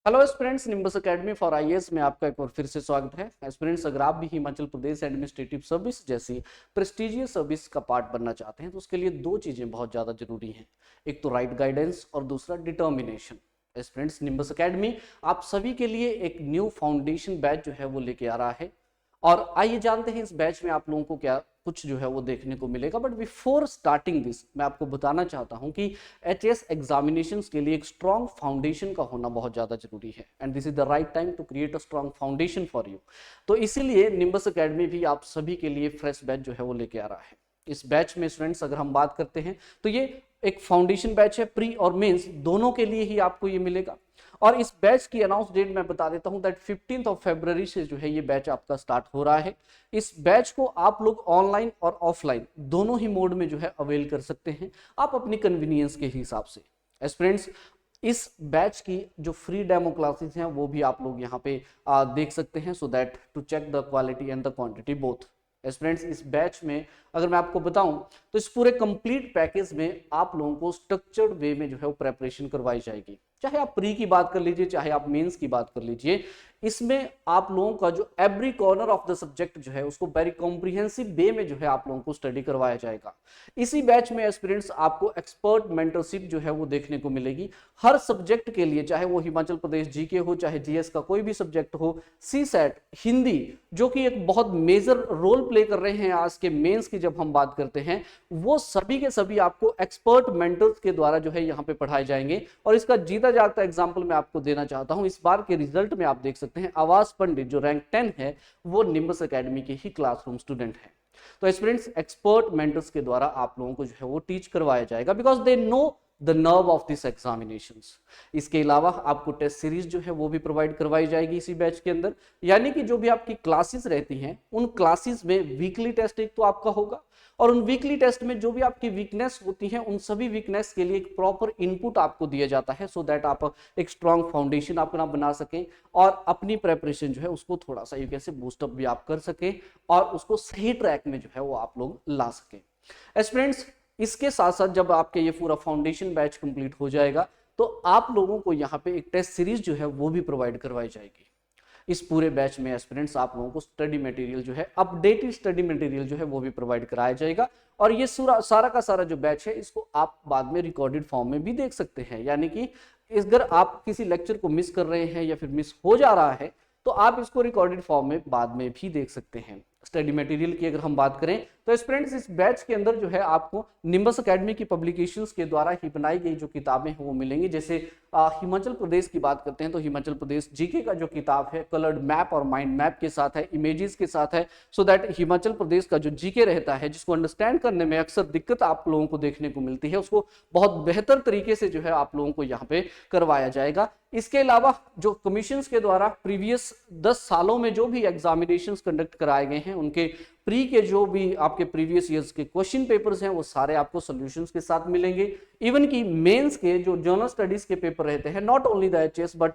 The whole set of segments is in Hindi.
Hello aspirants, nimbus academy for IAS में आपका एक बार फिर से स्वागत है। एस्पिरेंट्स, अगर आप भी हिमाचल प्रदेश एडमिनिस्ट्रेटिव सर्विस जैसी प्रेस्टिजियस सर्विस का पार्ट बनना चाहते हैं तो उसके लिए दो चीजें बहुत ज्यादा जरूरी हैं। एक तो राइट गाइडेंस और दूसरा डिटर्मिनेशन। एस्पिरेंट्स, निम्बस एकेडमी आप सभी के लिए एक न्यू फाउंडेशन बैच जो है वो लेके आ रहा है और आइए जानते हैं इस बैच में आप लोगों को क्या कुछ जो है वो देखने को मिलेगा। बट बिफोर स्टार्टिंग दिस मैं आपको बताना चाहता हूं कि एचएस एग्जामिनेशंस के लिए एक स्ट्रॉन्ग फाउंडेशन का होना बहुत ज्यादा जरूरी है and this is the right time to create a strong foundation for you. तो इसीलिए निम्बस एकेडमी भी आप सभी के लिए फ्रेश बैच जो है वो लेके आ रहा है। इस बैच में स्टूडेंट्स अगर हम बात करते हैं तो ये एक फाउंडेशन बैच है, प्री और मेंस दोनों के लिए ही आपको ये मिलेगा। और इस बैच की अनाउंस डेट मैं बता देता हूं दैट 15 फरवरी से जो है ये बैच आपका स्टार्ट हो रहा है। इस बैच को आप लोग ऑनलाइन और ऑफलाइन दोनों ही मोड में जो है अवेल कर सकते हैं, आप अपनी कन्वीनियंस के हिसाब से। एस्पिरेंट्स, इस बैच की जो फ्री डेमो क्लासेस हैं वो भी आप लोग यहाँ पे देख सकते हैं so that to check the quality and the quantity both. Aspirants, इस बैच में अगर मैं आपको बताऊं तो इस पूरे कंप्लीट पैकेज में आप लोगों को स्ट्रक्चर्ड वे में जो है वो प्रेपरेशन करवाई जाएगी। चाहे आप प्री की बात कर लीजिए, चाहे आप मेंस की बात कर लीजिए, इसमें आप लोगों का जो every corner of the subject जो है उसको वेरी कॉम्प्रिहेंसिव वे में जो है आप लोगों को स्टडी करवाया जाएगा। इसी बैच में एस्पिरेंट्स आपको एक्सपर्ट मेंटरशिप जो है वो देखने को मिलेगी हर सब्जेक्ट के लिए, चाहे वो हिमाचल प्रदेश जीके हो, चाहे जीएस का कोई भी सब्जेक्ट हो, सी सेट, हिंदी, जो कि एक बहुत मेजर रोल प्ले कर रहे हैं आज के मेंस की जब हम बात करते हैं, वो सभी के सभी आपको एक्सपर्ट मेंटर्स के द्वारा जो है यहाँ पे पढ़ाए जाएंगे। और इसका जीता जागता एग्जाम्पल मैं आपको देना चाहता हूं। इस बार के रिजल्ट में आप देख सकते हैं आवाज पंडित जो रैंक 10 है वो निम्बस एकेडमी के ही क्लासरूम स्टूडेंट है। तो स्टूडेंट्स, एक्सपर्ट मेंटर्स के द्वारा आप लोगों को जो है वो टीच करवाया जाएगा because they know the nerve of this examinations. इसके अलावा आपको टेस्ट सीरीज जो है वो भी प्रोवाइड करवाई जाएगी इसी बैच के अंदर, यानी कि जो भी आपकी क्लासेस रहती हैं उन क्लासेस में वीकली टेस्ट एक तो आपका होगा और उन वीकली टेस्ट में जो भी आपकी वीकनेस होती है उन सभी वीकनेस के लिए एक प्रॉपर इनपुट आपको दिया जाता है सो दैट आप एक स्ट्रॉन्ग फाउंडेशन अपना बना सकें और अपनी प्रेपरेशन जो है उसको थोड़ा सा यू कैसे बूस्टअप भी आप कर सकें और उसको सही ट्रैक में जो है वो आप लोग ला सकें। स्टूडेंट्स, इसके साथ साथ जब आपके ये पूरा फाउंडेशन बैच कंप्लीट हो जाएगा तो आप लोगों को यहाँ पे एक टेस्ट सीरीज जो है वो भी प्रोवाइड करवाई जाएगी। इस पूरे बैच में एस्पिरेंट्स आप लोगों को स्टडी मटेरियल जो है, अपडेटेड स्टडी मटेरियल जो है वो भी प्रोवाइड कराया जाएगा। और ये सारा का सारा जो बैच है इसको आप बाद में रिकॉर्डेड फॉर्म में भी देख सकते हैं, यानी कि अगर आप किसी लेक्चर को मिस कर रहे हैं या फिर मिस हो जा रहा है तो आप इसको रिकॉर्डेड फॉर्म में बाद में भी देख सकते हैं। स्टडी मटेरियल की अगर हम बात करें तो स्टूडेंट्स, इस बैच के अंदर जो है आपको निम्बस एकेडमी की पब्लिकेशंस के द्वारा ही बनाई गई जो किताबें हैं वो मिलेंगी। जैसे हिमाचल प्रदेश की बात करते हैं तो हिमाचल प्रदेश जीके का जो किताब है कलर्ड मैप और माइंड मैप के साथ है, इमेजेस के साथ है, सो दैट हिमाचल प्रदेश का जो जीके रहता है जिसको अंडरस्टैंड करने में अक्सर दिक्कत आप लोगों को देखने को मिलती है उसको बहुत बेहतर तरीके से जो है आप लोगों को यहाँ पे करवाया जाएगा। इसके अलावा जो कमीशंस के द्वारा प्रीवियस 10 सालों में जो भी एग्जामिनेशंस कंडक्ट कराए गए हैं उनके प्री के जो भी आपके प्रीवियस ईयर्स के क्वेश्चन पेपर्स हैं वो सारे आपको सॉल्यूशंस के साथ मिलेंगे। इवन की मेंस के जो जर्नल स्टडीज के पेपर रहते हैं, not only the HS but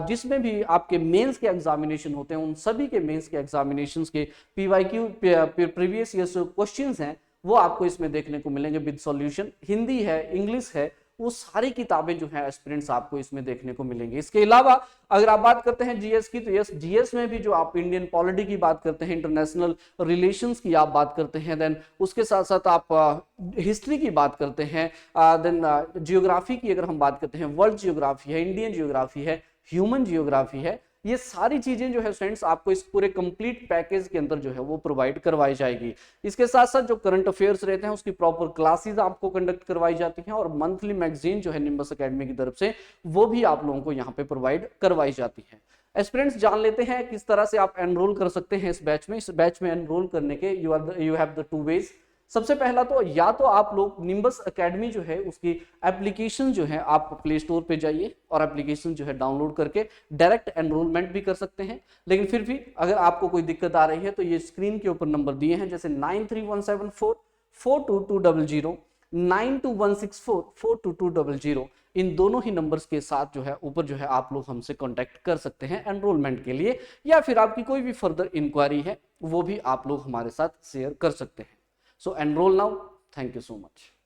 जिसमें भी आपके मेंस के एग्जामिनेशन होते हैं उन सभी के मेंस के एग्जामिनेशंस के पीवाईक्यू प्रीवियस ईयर्स क्वेश्चंस हैं वो आपको इसमें देखने को मिलेंगे विद सॉल्यूशन। हिंदी है, इंग्लिश है, वो सारी किताबें जो है एस्पिरेंट्स आपको इसमें देखने को मिलेंगी। इसके अलावा अगर आप बात करते हैं जीएस की तो यस, जीएस में भी जो आप इंडियन पॉलिटी की बात करते हैं, इंटरनेशनल रिलेशंस की आप बात करते हैं, देन उसके साथ साथ आप हिस्ट्री की बात करते हैं, देन जियोग्राफी की अगर हम बात करते हैं, वर्ल्ड जियोग्राफी है, इंडियन जियोग्राफी है, ह्यूमन जियोग्राफी है, ये सारी चीजें जो है स्टूडेंट्स आपको इस पूरे कंप्लीट पैकेज के अंदर जो है वो प्रोवाइड करवाई जाएगी। इसके साथ साथ जो करंट अफेयर्स रहते हैं उसकी प्रॉपर क्लासेस आपको कंडक्ट करवाई जाती हैं और मंथली मैगजीन जो है निम्बस एकेडमी की तरफ से वो भी आप लोगों को यहाँ पे प्रोवाइड करवाई जाती है। एस्पिरेंट्स, जान लेते हैं किस तरह से आप एनरोल कर सकते हैं इस बैच में। इस बैच में एनरोल करने के यू हैव द 2 वेज। सबसे पहला तो या तो आप लोग निम्बस एकेडमी जो है उसकी एप्लीकेशन जो है आप प्ले स्टोर पे जाइए और एप्लीकेशन जो है डाउनलोड करके डायरेक्ट एनरोलमेंट भी कर सकते हैं। लेकिन फिर भी अगर आपको कोई दिक्कत आ रही है तो ये स्क्रीन के ऊपर नंबर दिए हैं, जैसे 9317442200, 9216442200, इन दोनों ही नंबर्स के साथ जो है ऊपर जो है आप लोग हमसे कांटेक्ट कर सकते हैं एनरोलमेंट के लिए, या फिर आपकी कोई भी फर्दर इंक्वायरी है वो भी आप लोग हमारे साथ शेयर कर सकते हैं। So enroll now. Thank you so much.